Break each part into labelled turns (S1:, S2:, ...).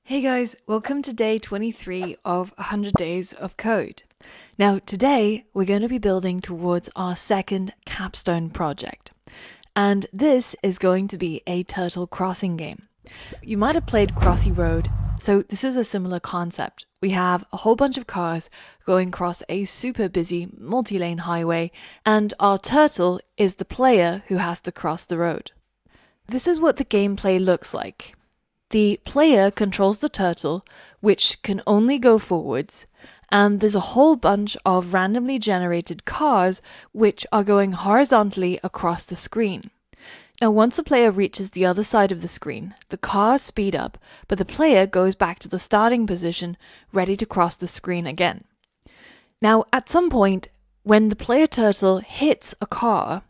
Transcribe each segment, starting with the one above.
S1: Hey guys, welcome to day 23 of 100 Days of Code. Now today we're going to be building towards our second Capstone project. And this is going to be a turtle crossing game. You might have played Crossy Road, so this is a similar concept. We have a whole bunch of cars going across a super busy multi-lane highway, and our turtle is the player who has to cross the road. This is what the gameplay looks like. The player controls the turtle, which can only go forwards, and there's a whole bunch of randomly generated cars which are going horizontally across the screen. Now, once the player reaches the other side of the screen, the cars speed up, but the player goes back to the starting position, ready to cross the screen again. Now, at some point, when the player turtle hits a car,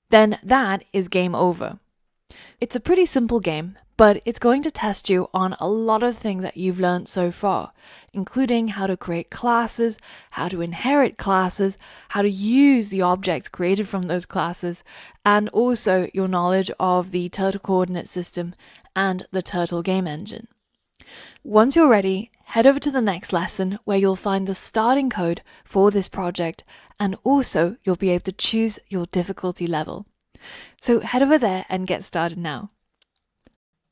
S1: then that is game over. It's a pretty simple game, but it's going to test you on a lot of things that you've learned so far, including how to create classes, how to inherit classes, how to use the objects created from those classes, and also your knowledge of the turtle coordinate system and the turtle game engine. Once you're ready, head over to the next lesson where you'll find the starting code for this project, and also you'll be able to choose your difficulty level. So head over there and get started now.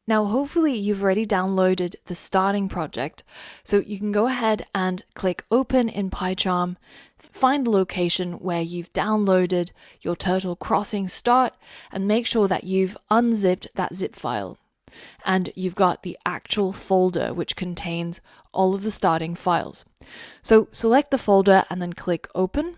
S1: Now, hopefully you've already downloaded the starting project, so you can go ahead and click open in PyCharm, find the location where you've downloaded your turtle crossing start, and make sure that you've unzipped that zip file. And you've got the actual folder which contains all of the starting files. So select the folder and then click open.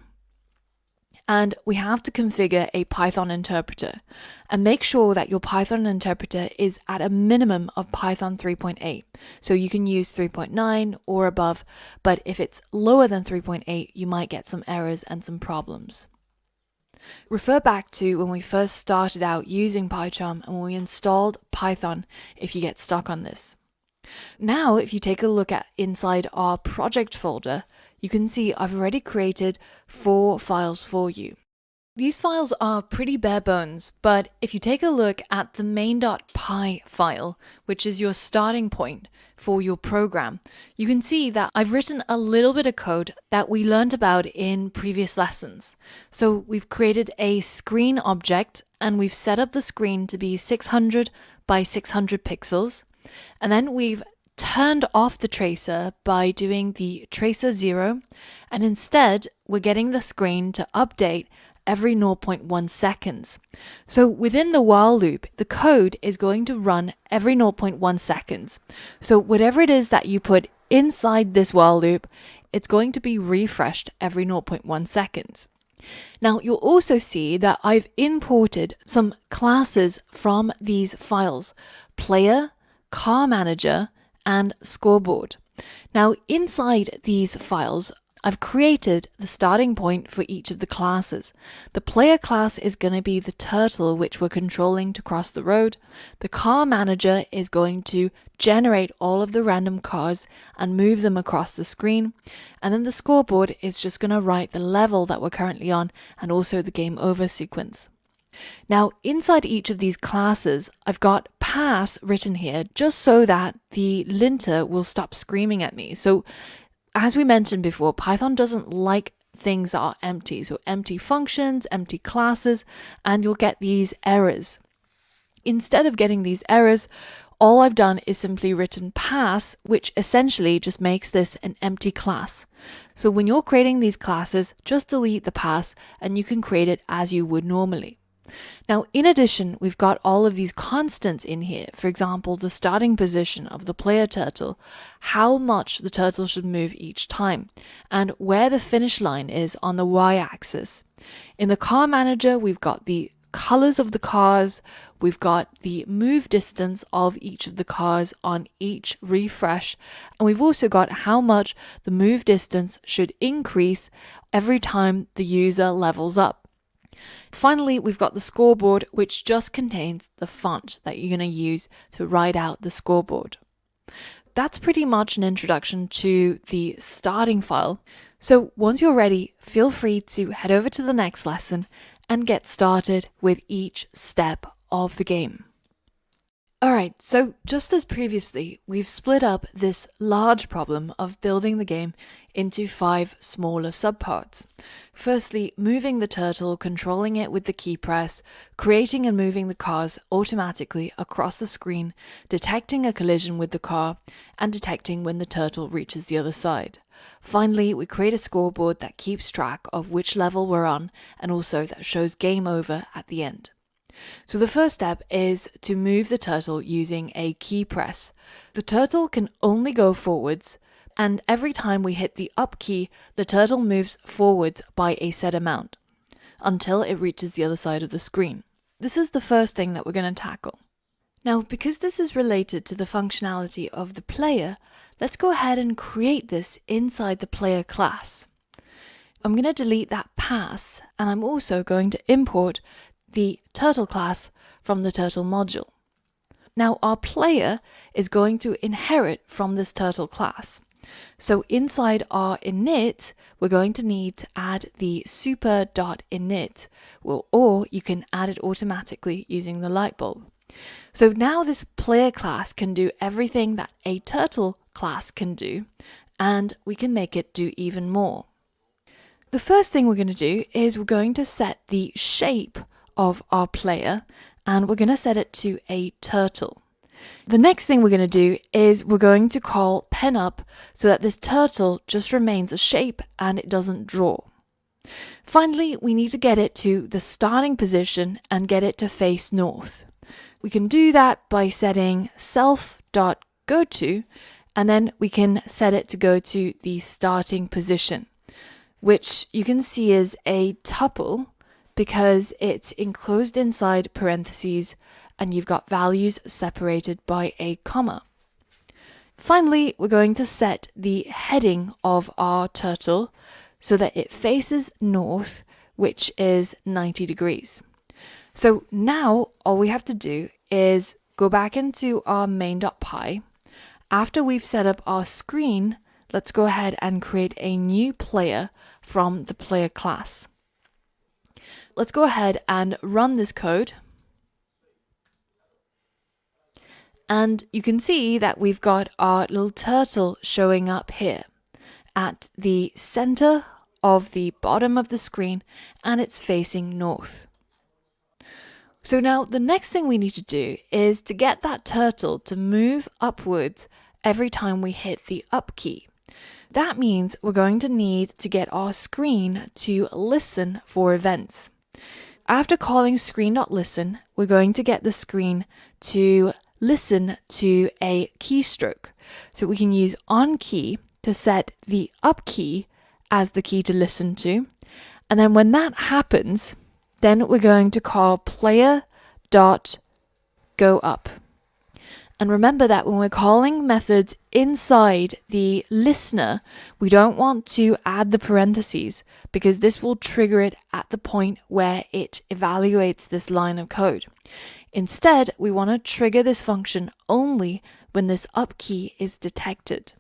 S1: And we have to configure a Python interpreter, and make sure that your Python interpreter is at a minimum of Python 3.8. So you can use 3.9 or above, but if it's lower than 3.8, you might get some errors and some problems. Refer back to when we first started out using PyCharm and when we installed Python if you get stuck on this. Now, if you take a look at inside our project folder, you can see I've already created 4 files for you. These files are pretty bare bones, but if you take a look at the main.py file, which is your starting point for your program, you can see that I've written a little bit of code that we learned about in previous lessons. So we've created a screen object and we've set up the screen to be 600 by 600 pixels. And then we've turned off the tracer by doing the tracer 0, and instead we're getting the screen to update every 0.1 seconds. So within the while loop, the code is going to run every 0.1 seconds. So whatever it is that you put inside this while loop, it's going to be refreshed every 0.1 seconds. Now you'll also see that I've imported some classes from these files: player, car manager, and scoreboard. Now inside these files, I've created the starting point for each of the classes. The player class is going to be the turtle which we're controlling to cross the road. The car manager is going to generate all of the random cars and move them across the screen. And then the scoreboard is just going to write the level that we're currently on and also the game over sequence. Now, inside each of these classes, I've got pass written here just so that the linter will stop screaming at me. So as we mentioned before, Python doesn't like things that are empty. So empty functions, empty classes, and you'll get these errors. Instead of getting these errors, all I've done is simply written pass, which essentially just makes this an empty class. So when you're creating these classes, just delete the pass and you can create it as you would normally. Now, in addition, we've got all of these constants in here. For example, the starting position of the player turtle, how much the turtle should move each time, and where the finish line is on the y-axis. In the car manager, we've got the colors of the cars, we've got the move distance of each of the cars on each refresh, and we've also got how much the move distance should increase every time the user levels up. Finally, we've got the scoreboard, which just contains the font that you're going to use to write out the scoreboard. That's pretty much an introduction to the starting file. So once you're ready, feel free to head over to the next lesson and get started with each step of the game. Alright, so just as previously, we've split up this large problem of building the game into 5 smaller subparts. Firstly, moving the turtle, controlling it with the key press, creating and moving the cars automatically across the screen, detecting a collision with the car, and detecting when the turtle reaches the other side. Finally, we create a scoreboard that keeps track of which level we're on and also that shows game over at the end. So the first step is to move the turtle using a key press. The turtle can only go forwards, and every time we hit the up key, the turtle moves forwards by a set amount until it reaches the other side of the screen. This is the first thing that we're going to tackle. Now, because this is related to the functionality of the player, let's go ahead and create this inside the player class. I'm going to delete that pass, and I'm also going to import the turtle class from the turtle module. Now our player is going to inherit from this turtle class. So inside our init, we're going to need to add the super.init, or you can add it automatically using the light bulb. So now this player class can do everything that a turtle class can do, and we can make it do even more. The first thing we're going to do is we're going to set the shape of our player, and we're going to set it to a turtle. The next thing we're going to do is we're going to call pen up so that this turtle just remains a shape and it doesn't draw. Finally, we need to get it to the starting position and get it to face north. We can do that by setting self.goto, and then we can set it to go to the starting position, which you can see is a tuple because it's enclosed inside parentheses and you've got values separated by a comma. Finally, we're going to set the heading of our turtle so that it faces north, which is 90 degrees. So now all we have to do is go back into our main.py. After we've set up our screen, let's go ahead and create a new player from the player class. Let's go ahead and run this code. And you can see that we've got our little turtle showing up here at the center of the bottom of the screen, and it's facing north. So now the next thing we need to do is to get that turtle to move upwards every time we hit the up key. That means we're going to need to get our screen to listen for events. After calling screen.listen, we're going to get the screen to listen to a keystroke. So we can use onKey to set the up key as the key to listen to. And then when that happens, then we're going to call player.goUp. And remember that when we're calling methods inside the listener, we don't want to add the parentheses because this will trigger it at the point where it evaluates this line of code. Instead, we want to trigger this function only when this up key is detected.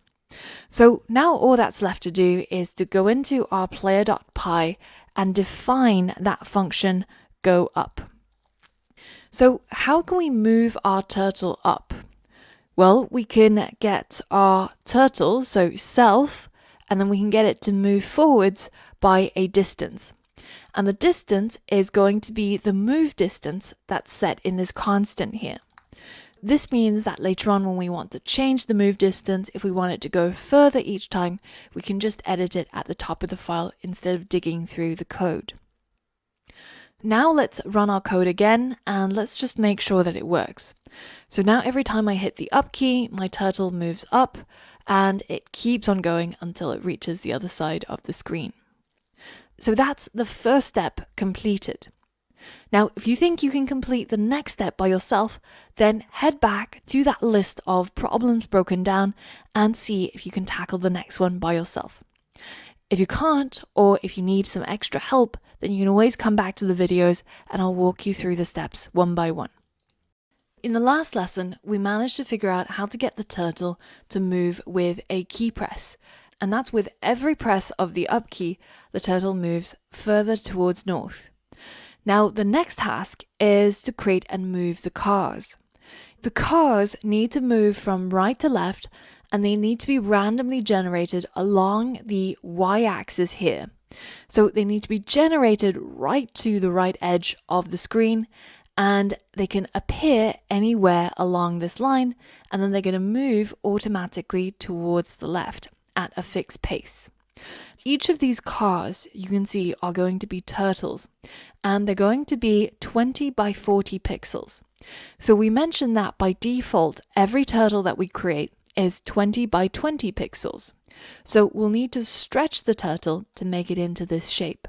S1: So now all that's left to do is to go into our player.py and define that function goUp. So how can we move our turtle up? Well, we can get our turtle, so self, and then we can get it to move forwards by a distance. And the distance is going to be the move distance that's set in this constant here. This means that later on when we want to change the move distance, if we want it to go further each time, we can just edit it at the top of the file instead of digging through the code. Now let's run our code again and let's just make sure that it works. So now every time I hit the up key, my turtle moves up and it keeps on going until it reaches the other side of the screen. So that's the first step completed. Now, if you think you can complete the next step by yourself, then head back to that list of problems broken down and see if you can tackle the next one by yourself. If you can't, or if you need some extra help, then you can always come back to the videos and I'll walk you through the steps one by one. In the last lesson, we managed to figure out how to get the turtle to move with a key press. And that's with every press of the up key, the turtle moves further towards north. Now, the next task is to create and move the cars. The cars need to move from right to left, and they need to be randomly generated along the y-axis here. So they need to be generated right to the right edge of the screen, and they can appear anywhere along this line, and then they're going to move automatically towards the left at a fixed pace. Each of these cars, you can see, are going to be turtles, and they're going to be 20 by 40 pixels. So we mentioned that by default, every turtle that we create is 20 by 20 pixels. So we'll need to stretch the turtle to make it into this shape.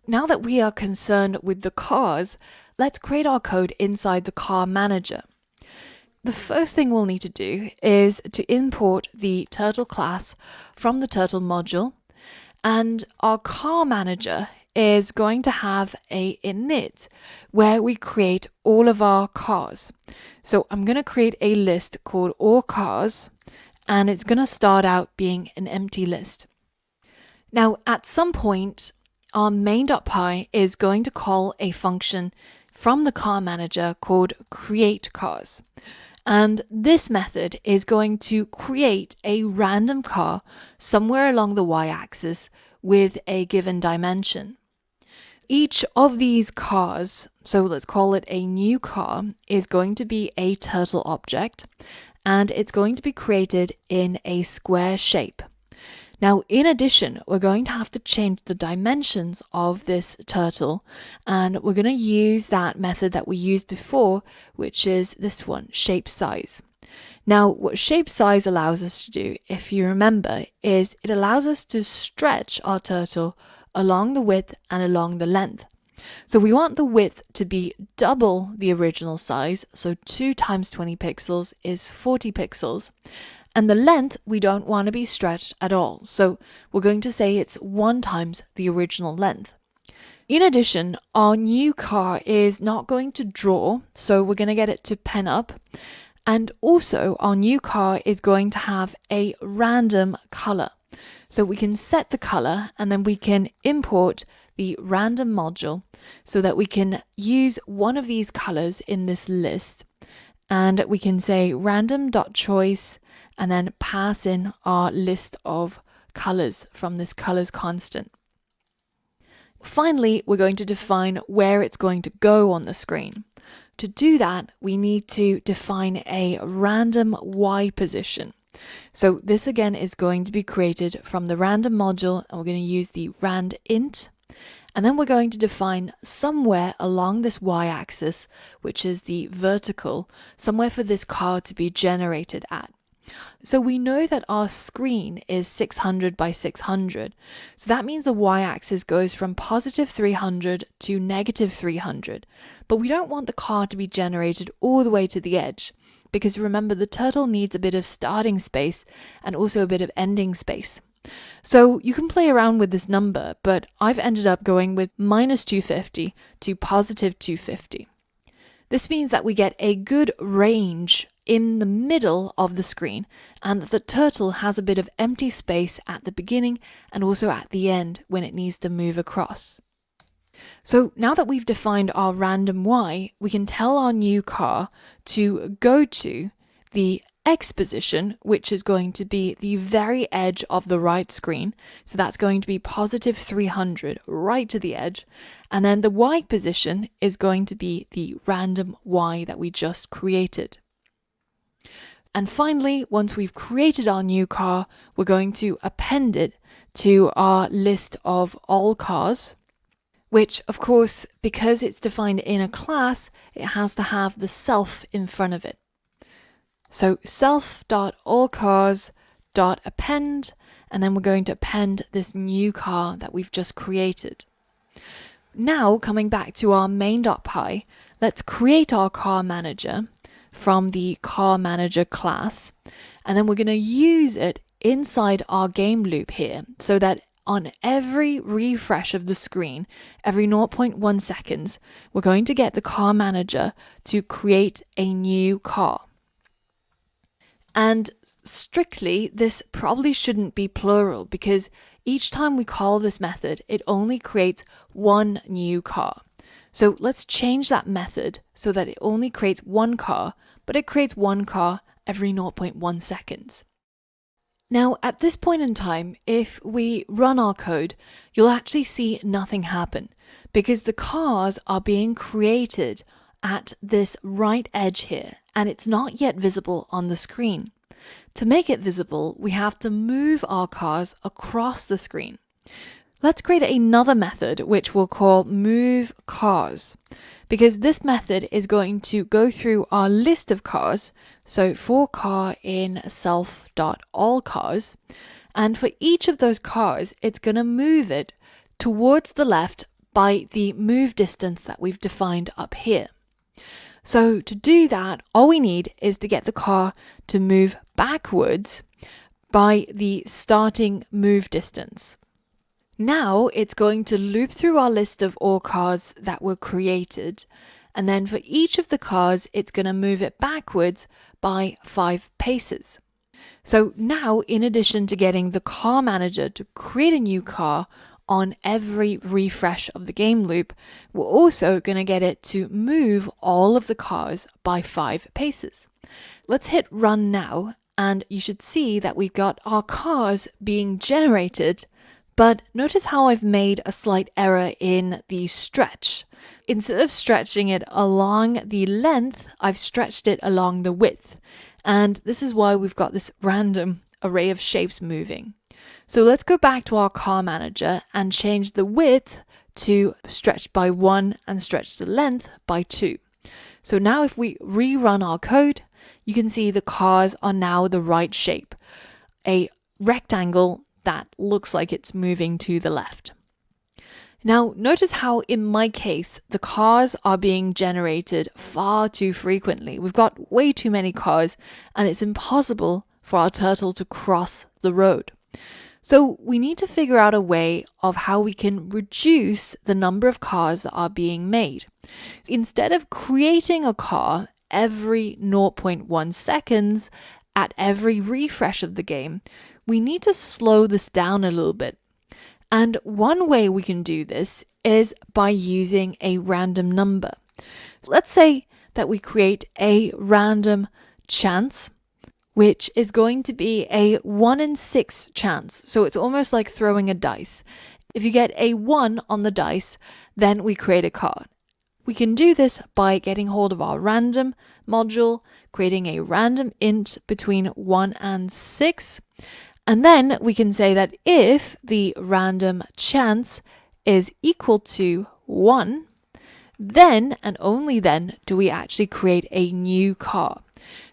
S1: Now that we are concerned with the cars, let's create our code inside the car manager. The first thing we'll need to do is to import the turtle class from the turtle module, and our car manager is going to have a init where we create all of our cars. So I'm going to create a list called all cars, and it's going to start out being an empty list. Now at some point, our main.py is going to call a function from the car manager called createCars. And this method is going to create a random car somewhere along the y-axis with a given dimension. Each of these cars, so let's call it a new car, is going to be a turtle object, and it's going to be created in a square shape. Now, in addition, we're going to have to change the dimensions of this turtle, and we're going to use that method that we used before, which is this one, shape size. Now, what shape size allows us to do, if you remember, is it allows us to stretch our turtle along the width and along the length. So we want the width to be double the original size, so 2 times 20 pixels is 40 pixels. And the length, we don't want to be stretched at all. So we're going to say it's 1 times the original length. In addition, our new car is not going to draw, so we're going to get it to pen up. And also, our new car is going to have a random color. So we can set the color, and then we can import the random module so that we can use one of these colors in this list. And we can say random.choice and then pass in our list of colors from this colors constant. Finally, we're going to define where it's going to go on the screen. To do that, we need to define a random Y position. So this again is going to be created from the random module, and we're going to use the randint. And then we're going to define somewhere along this y-axis, which is the vertical, somewhere for this car to be generated at. So we know that our screen is 600 by 600. So that means the y-axis goes from positive 300 to negative 300. But we don't want the car to be generated all the way to the edge, because remember, the turtle needs a bit of starting space and also a bit of ending space. So you can play around with this number, but I've ended up going with minus 250 to positive 250. This means that we get a good range in the middle of the screen, and that the turtle has a bit of empty space at the beginning and also at the end when it needs to move across. So now that we've defined our random Y, we can tell our new car to go to the X position, which is going to be the very edge of the right screen. So that's going to be positive 300 right to the edge. And then the Y position is going to be the random Y that we just created. And finally, once we've created our new car, we're going to append it to our list of all cars, which of course, because it's defined in a class, it has to have the self in front of it. So self.allcars.append, and then we're going to append this new car that we've just created. Now, coming back to our main.py, let's create our car manager from the car manager class, and then we're going to use it inside our game loop here, so that on every refresh of the screen, every 0.1 seconds, we're going to get the car manager to create a new car. And strictly, this probably shouldn't be plural, because each time we call this method, it only creates one new car. So let's change that method so that it only creates one car, but it creates one car every 0.1 seconds. Now, at this point in time, if we run our code, you'll actually see nothing happen because the cars are being created at this right edge here, and it's not yet visible on the screen. To make it visible, we have to move our cars across the screen. Let's create another method which we'll call move cars, because this method is going to go through our list of cars. So for car in self.allCars, and for each of those cars, it's going to move it towards the left by the move distance that we've defined up here. So to do that, all we need is to get the car to move backwards by the starting move distance. Now it's going to loop through our list of all cars that were created, and then for each of the cars, it's going to move it backwards by 5 paces. So now, in addition to getting the car manager to create a new car on every refresh of the game loop, we're also going to get it to move all of the cars by 5 paces. Let's hit run now, and you should see that we've got our cars being generated. But notice how I've made a slight error in the stretch. Instead of stretching it along the length, I've stretched it along the width. And this is why we've got this random array of shapes moving. So let's go back to our car manager and change the width to stretch by 1 and stretch the length by 2. So now if we rerun our code, you can see the cars are now the right shape, a rectangle that looks like it's moving to the left. Now, notice how in my case, the cars are being generated far too frequently. We've got way too many cars, and it's impossible for our turtle to cross the road. So we need to figure out a way of how we can reduce the number of cars that are being made. Instead of creating a car every 0.1 seconds at every refresh of the game, we need to slow this down a little bit. And one way we can do this is by using a random number. So let's say that we create a random chance, which is going to be a 1 in 6 chance. So it's almost like throwing a dice. If you get a 1 on the dice, then we create a card. We can do this by getting hold of our random module, creating a random int between 1 and 6. And then we can say that if the random chance is equal to 1, then and only then do we actually create a new car.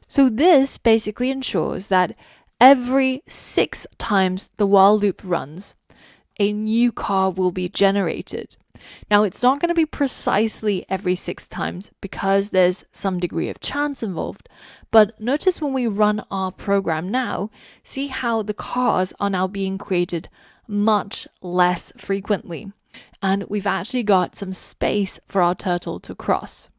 S1: So this basically ensures that every 6 times the while loop runs, a new car will be generated. Now, it's not going to be precisely every 6 times because there's some degree of chance involved. But notice when we run our program now, see how the cars are now being created much less frequently. And we've actually got some space for our turtle to cross.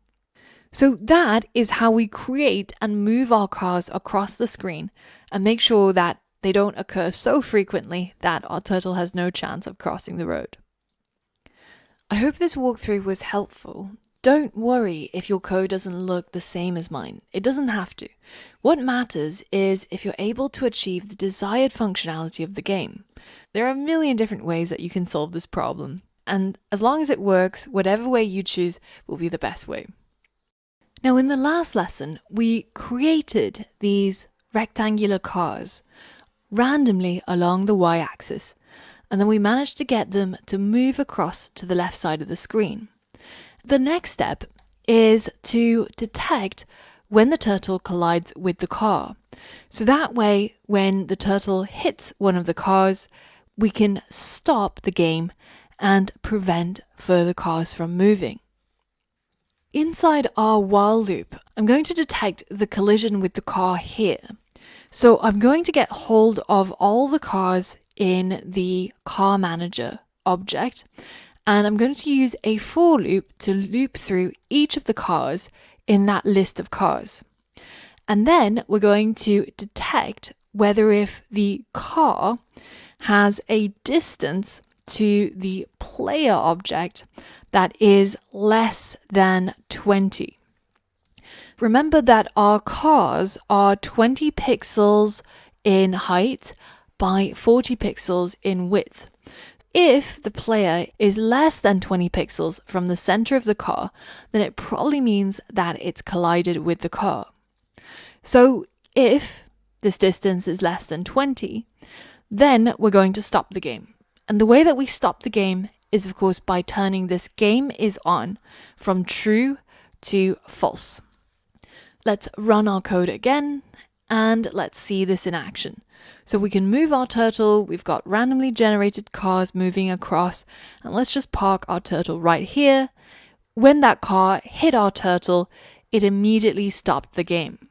S1: So that is how we create and move our cars across the screen and make sure that they don't occur so frequently that our turtle has no chance of crossing the road. I hope this walkthrough was helpful. Don't worry if your code doesn't look the same as mine. It doesn't have to. What matters is if you're able to achieve the desired functionality of the game. There are a million different ways that you can solve this problem, and as long as it works, whatever way you choose will be the best way. Now, in the last lesson, we created these rectangular cars randomly along the y-axis, and then we managed to get them to move across to the left side of the screen. The next step is to detect when the turtle collides with the car. So that way, when the turtle hits one of the cars, we can stop the game and prevent further cars from moving. Inside our while loop, I'm going to detect the collision with the car here. So I'm going to get hold of all the cars in the car manager object, and I'm going to use a for loop to loop through each of the cars in that list of cars. And then we're going to detect whether if the car has a distance to the player object that is less than 20. Remember that our cars are 20 pixels in height by 40 pixels in width. If the player is less than 20 pixels from the center of the car, then it probably means that it's collided with the car. So if this distance is less than 20, then we're going to stop the game. And the way that we stop the game is, of course, by turning this game is on from true to false. Let's run our code again and let's see this in action. So we can move our turtle, we've got randomly generated cars moving across, and let's just park our turtle right here. When that car hit our turtle, it immediately stopped the game.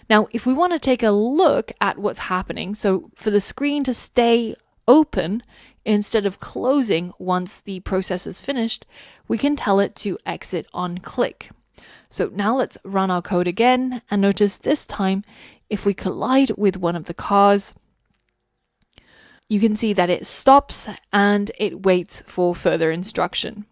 S1: Now, if we want to take a look at what's happening, so for the screen to stay open instead of closing once the process is finished, we can tell it to exit on click. So now let's run our code again, and notice this time if we collide with one of the cars, you can see that it stops and it waits for further instruction,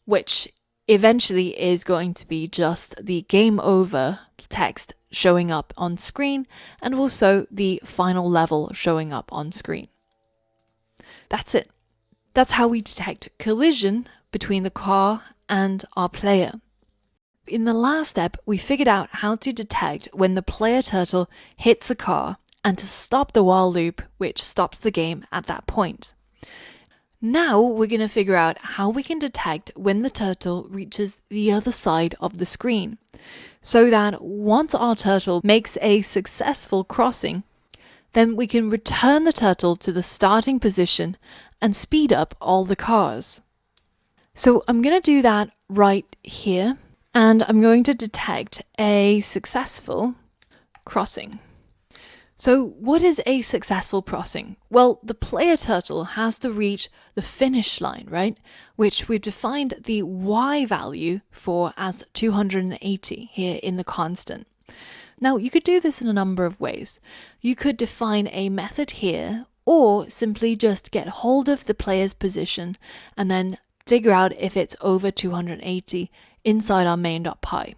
S1: which eventually is going to be just the game over text showing up on screen and also the final level showing up on screen. That's it. That's how we detect collision between the car and our player. In the last step, we figured out how to detect when the player turtle hits a car and to stop the while loop, which stops the game at that point. Now we're going to figure out how we can detect when the turtle reaches the other side of the screen, so that once our turtle makes a successful crossing, then we can return the turtle to the starting position and speed up all the cars. So I'm going to do that right here. And I'm going to detect a successful crossing. So what is a successful crossing? Well, the player turtle has to reach the finish line, right? Which we've defined the y value for as 280 here in the constant. Now, you could do this in a number of ways. You could define a method here, or simply just get hold of the player's position and then figure out if it's over 280 inside our main.py.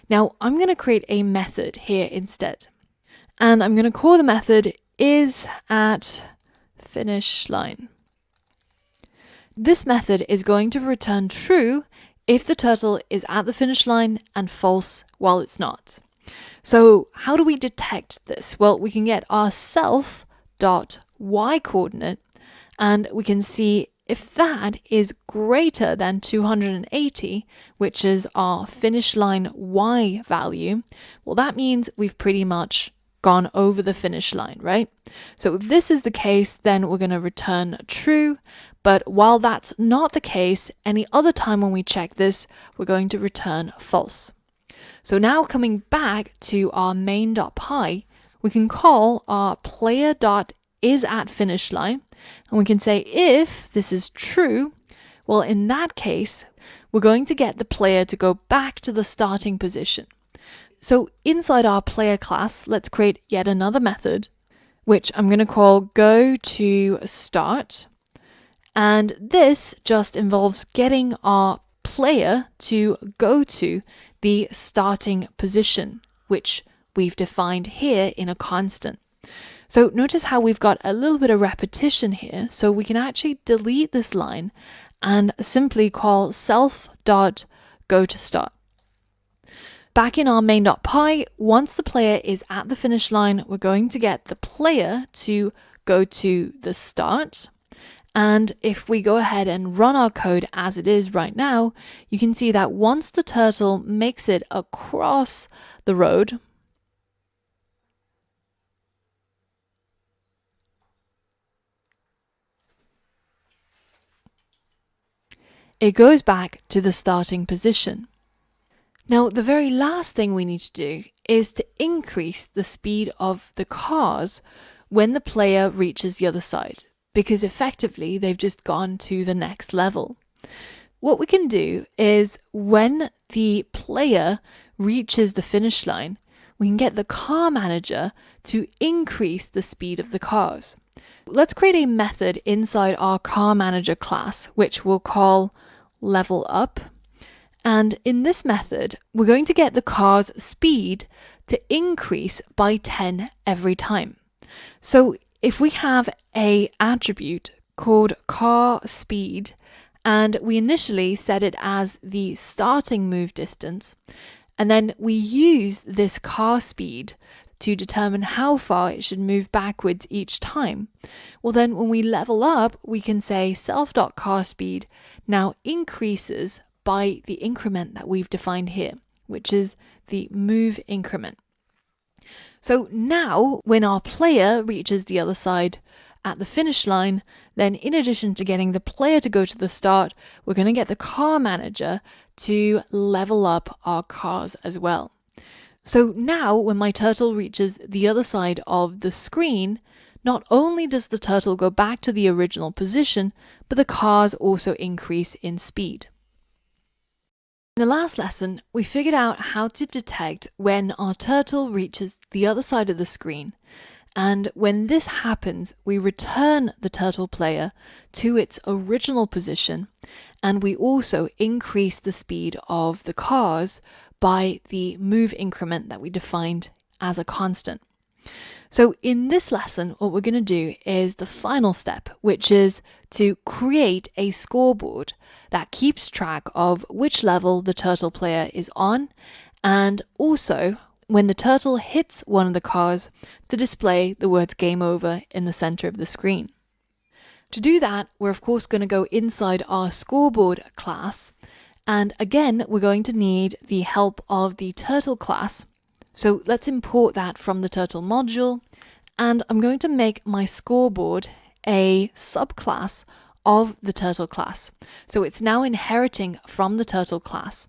S1: Now I'm going to create a method here instead, and I'm going to call the method is at finish line. This method is going to return true if the turtle is at the finish line and false while it's not. So how do we detect this? Well, we can get our self.y coordinate and we can see if that is greater than 280, which is our finish line y value, well, that means we've pretty much gone over the finish line, right? So if this is the case, then we're going to return true. But while that's not the case, any other time when we check this, we're going to return false. So now coming back to our main.py, we can call our player.isAtFinishLine, and we can say if this is true, well, in that case, we're going to get the player to go back to the starting position. So inside our player class, let's create yet another method, which I'm going to call goToStart. And this just involves getting our player to go to the starting position, which we've defined here in a constant. So notice how we've got a little bit of repetition here. So we can actually delete this line and simply call self.goToStart. Back in our main.py, once the player is at the finish line, we're going to get the player to go to the start. And if we go ahead and run our code as it is right now, you can see that once the turtle makes it across the road, it goes back to the starting position. Now, the very last thing we need to do is to increase the speed of the cars when the player reaches the other side, because effectively they've just gone to the next level. What we can do is when the player reaches the finish line, we can get the car manager to increase the speed of the cars. Let's create a method inside our car manager class, which we'll call level up. And in this method, we're going to get the car's speed to increase by 10 every time. So if we have a attribute called car speed, and we initially set it as the starting move distance, and then we use this car speed to determine how far it should move backwards each time. Well, then when we level up, we can say self.carSpeed now increases by the increment that we've defined here, which is the move increment. So now when our player reaches the other side at the finish line, then in addition to getting the player to go to the start, we're going to get the car manager to level up our cars as well. So now when my turtle reaches the other side of the screen, not only does the turtle go back to the original position, but the cars also increase in speed. In the last lesson, we figured out how to detect when our turtle reaches the other side of the screen. And when this happens, we return the turtle player to its original position, and we also increase the speed of the cars by the move increment that we defined as a constant. So in this lesson, what we're going to do is the final step, which is to create a scoreboard that keeps track of which level the turtle player is on, and also when the turtle hits one of the cars, to display the words game over in the center of the screen. To do that, we're of course going to go inside our scoreboard class, and again we're going to need the help of the turtle class. So let's import that from the turtle module, and I'm going to make my scoreboard a subclass of the turtle class. So it's now inheriting from the turtle class.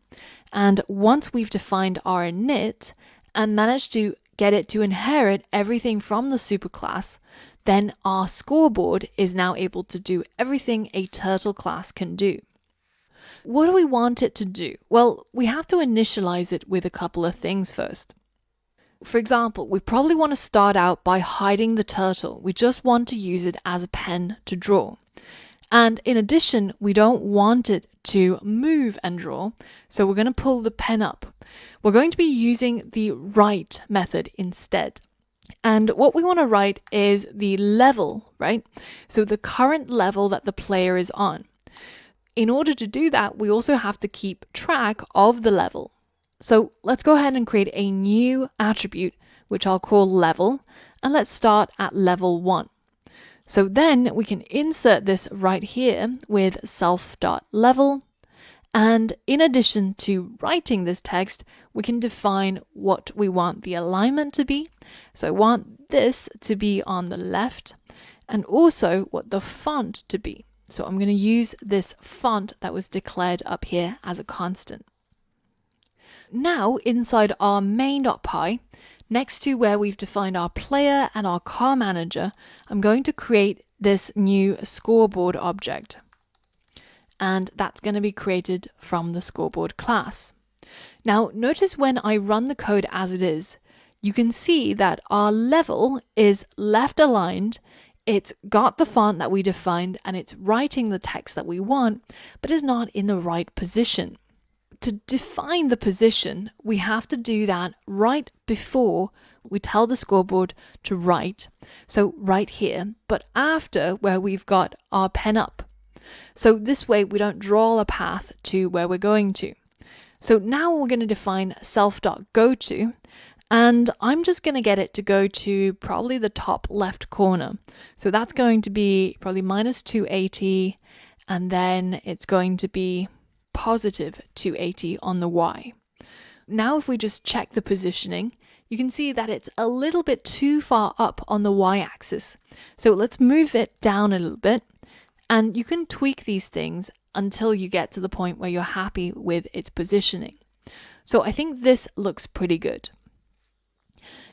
S1: And once we've defined our init and managed to get it to inherit everything from the superclass, then our scoreboard is now able to do everything a turtle class can do. What do we want it to do? Well, we have to initialize it with a couple of things first. For example, we probably want to start out by hiding the turtle. We just want to use it as a pen to draw. And in addition, we don't want it to move and draw, so we're going to pull the pen up. We're going to be using the write method instead. And what we want to write is the level, right? So the current level that the player is on. In order to do that, we also have to keep track of the level. So let's go ahead and create a new attribute, which I'll call level, and let's start at level 1. So then we can insert this right here with self.level. And in addition to writing this text, we can define what we want the alignment to be. So I want this to be on the left, and also what the font to be. So I'm going to use this font that was declared up here as a constant. Now inside our main.py, next to where we've defined our player and our car manager, I'm going to create this new scoreboard object. And that's going to be created from the scoreboard class. Now notice when I run the code as it is, you can see that our level is left aligned. It's got the font that we defined and it's writing the text that we want, but is not in the right position. To define the position, we have to do that right before we tell the scoreboard to write. So right here, but after where we've got our pen up. So this way we don't draw a path to where we're going to. So now we're going to define self.goTo, and I'm just going to get it to go to probably the top left corner. So that's going to be probably minus 280, and then it's going to be positive 280 on the Y. Now if we just check the positioning, you can see that it's a little bit too far up on the Y-axis. So let's move it down a little bit, and you can tweak these things until you get to the point where you're happy with its positioning. So I think this looks pretty good.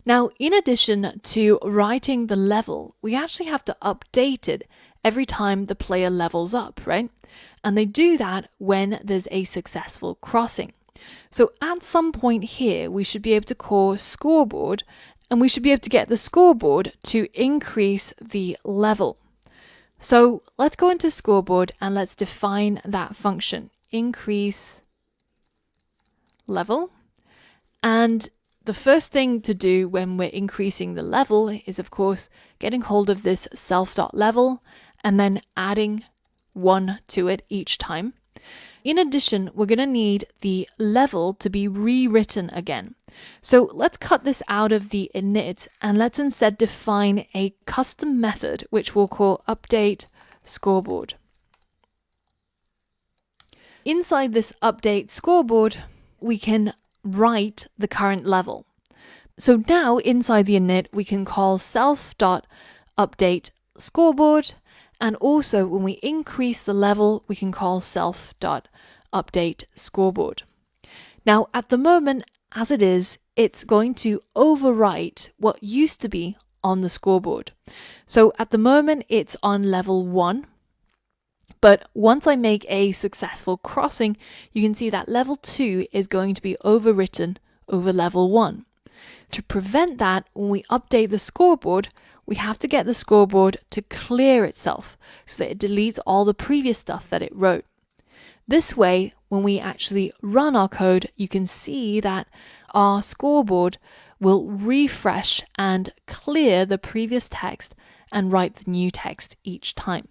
S1: Now, in addition to writing the level, we actually have to update it every time the player levels up, right? And they do that when there's a successful crossing. So at some point here, we should be able to call scoreboard, and we should be able to get the scoreboard to increase the level. So let's go into scoreboard and let's define that function, increase level. And the first thing to do when we're increasing the level is, of course, getting hold of this self.level and then adding 1 to it each time. In addition, we're going to need the level to be rewritten again. So let's cut this out of the init and let's instead define a custom method, which we'll call update scoreboard. Inside this update scoreboard, we can write the current level. So now inside the init, we can call self.update scoreboard. And also when we increase the level, we can call self.update scoreboard. Now at the moment, as it is, it's going to overwrite what used to be on the scoreboard. So at the moment, it's on level 1. But once I make a successful crossing, you can see that level 2 is going to be overwritten over level 1. To prevent that, when we update the scoreboard, we have to get the scoreboard to clear itself so that it deletes all the previous stuff that it wrote. This way, when we actually run our code, you can see that our scoreboard will refresh and clear the previous text and write the new text each time.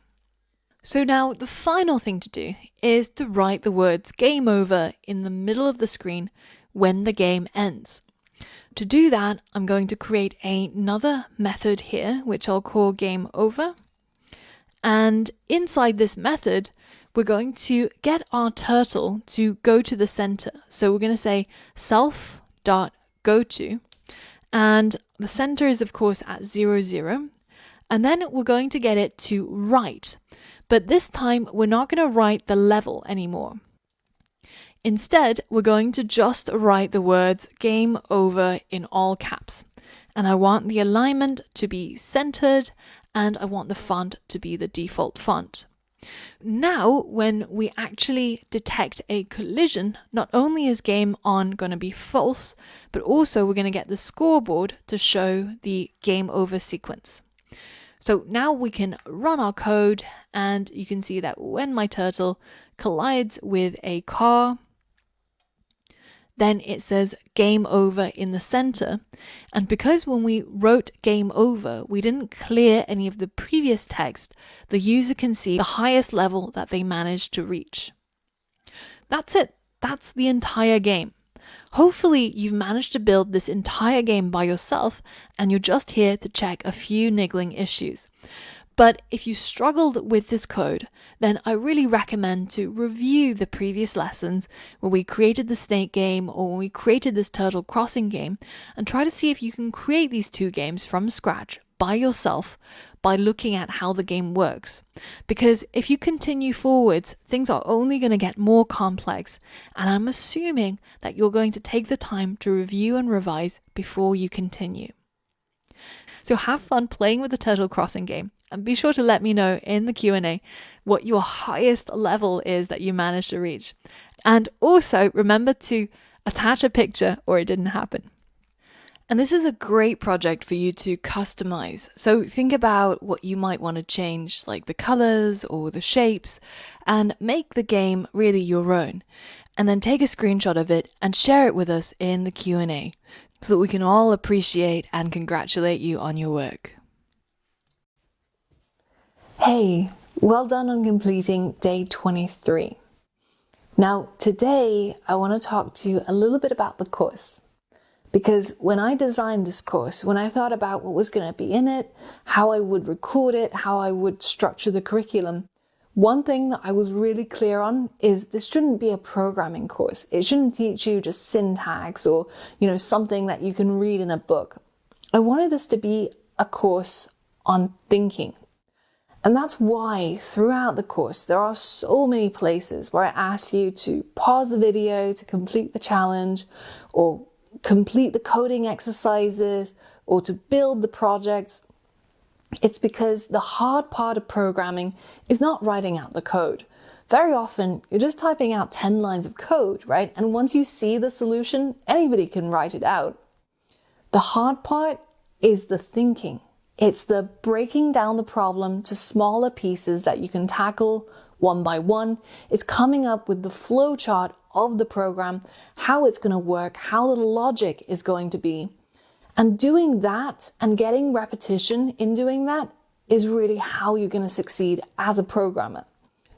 S1: So now the final thing to do is to write the words game over in the middle of the screen when the game ends. To do that, I'm going to create another method here, which I'll call game over. And inside this method, we're going to get our turtle to go to the center. So we're going to say self.goto, and the center is of course at 0, 0. And then we're going to get it to write. But this time, we're not going to write the level anymore. Instead, we're going to just write the words game over in all caps. And I want the alignment to be centered, and I want the font to be the default font. Now, when we actually detect a collision, not only is game on going to be false, but also we're going to get the scoreboard to show the game over sequence. So now we can run our code, and you can see that when my turtle collides with a car, then it says game over in the center. And because when we wrote game over, we didn't clear any of the previous text, the user can see the highest level that they managed to reach. That's it. That's the entire game. Hopefully you've managed to build this entire game by yourself and you're just here to check a few niggling issues. But if you struggled with this code, then I really recommend to review the previous lessons where we created the snake game or when we created this turtle crossing game, and try to see if you can create these two games from scratch by yourself by looking at how the game works. Because if you continue forwards, things are only going to get more complex, and I'm assuming that you're going to take the time to review and revise before you continue. So have fun playing with the turtle crossing game, and be sure to let me know in the Q&A what your highest level is that you managed to reach. And also remember to attach a picture or it didn't happen. And this is a great project for you to customize. So think about what you might want to change, like the colors or the shapes, and make the game really your own. And then take a screenshot of it and share it with us in the Q&A so that we can all appreciate and congratulate you on your work. Hey, well done on completing day 23. Now, today I want to talk to you a little bit about the course. Because when I designed this course, when I thought about what was going to be in it, how I would record it, how I would structure the curriculum, one thing that I was really clear on is this shouldn't be a programming course. It shouldn't teach you just syntax or, something that you can read in a book. I wanted this to be a course on thinking. And that's why throughout the course, there are so many places where I ask you to pause the video to complete the challenge, or complete the coding exercises, or to build the projects. It's because the hard part of programming is not writing out the code. Very often, you're just typing out 10 lines of code, right? And once you see the solution, anybody can write it out. The hard part is the thinking. It's the breaking down the problem to smaller pieces that you can tackle one by one. It's coming up with the flow chart of the program, how it's going to work, how the logic is going to be. And doing that and getting repetition in doing that is really how you're going to succeed as a programmer.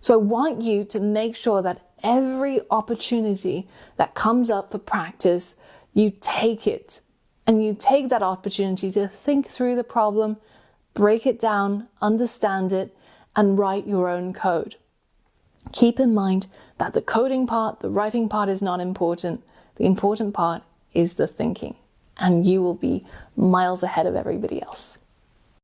S1: So I want you to make sure that every opportunity that comes up for practice, you take it. And you take that opportunity to think through the problem, break it down, understand it, and write your own code. Keep in mind that the coding part, the writing part is not important. The important part is the thinking, and you will be miles ahead of everybody else.